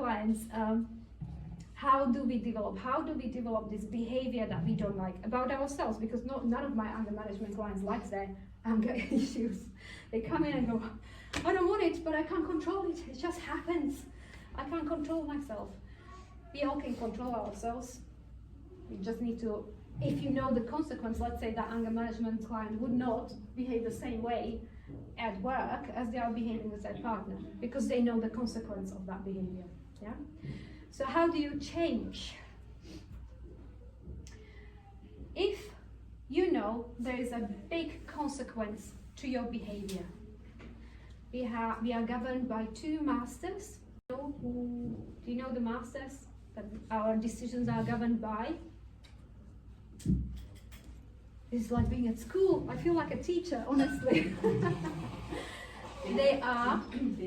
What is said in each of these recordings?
clients, how do we develop this behavior that we don't like about ourselves? Because none of my anger management clients likes their anger issues. They come in and go, I don't want it, but I can't control it. It just happens. I can't control myself. We all can control ourselves. We just need to, if you know the consequence, let's say that anger management client would not behave the same way at work as they are behaving with their partner, because they know the consequence of that behavior. Yeah. So how do you change? If you know there is a big consequence to your behavior, we are governed by two masters. Do you know the masters that our decisions are governed by? It's like being at school. I feel like a teacher, honestly. They are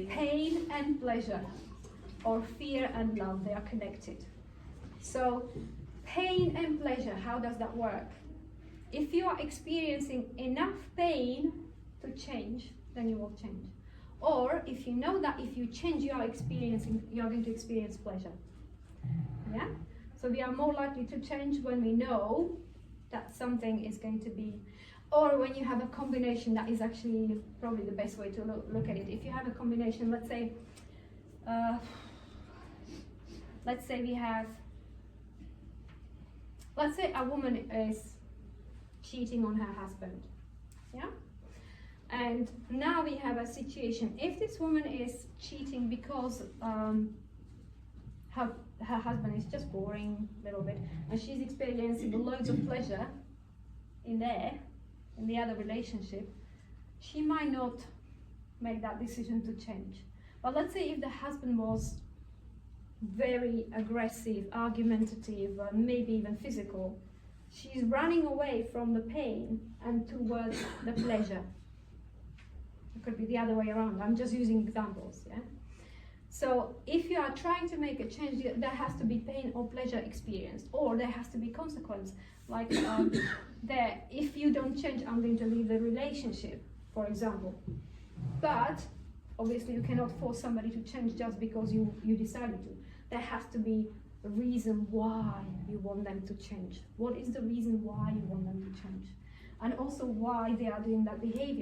pain and pleasure, or fear and love. They are connected. So pain and pleasure, how does that work? If you are experiencing enough pain to change, then you will change. Or if you know that if you change, you are going to experience pleasure. Yeah? So we are more likely to change when we know that something is going to be, or when you have a combination. That is actually probably the best way to look at it. If you have a combination, let's say a woman is cheating on her husband, yeah? And now we have a situation. If this woman is cheating because her husband is just boring a little bit, and she's experiencing loads of pleasure in the other relationship, she might not make that decision to change. But let's say if the husband was very aggressive, argumentative, maybe even physical, she's running away from the pain and towards the pleasure. It could be the other way around. I'm just using examples, yeah? So if you are trying to make a change, there has to be pain or pleasure experienced, or there has to be consequence. Like if you don't change, I'm going to leave the relationship, for example. But obviously you cannot force somebody to change just because you decided to. There has to be a reason why you want them to change. What is the reason why you want them to change? And also why they are doing that behavior.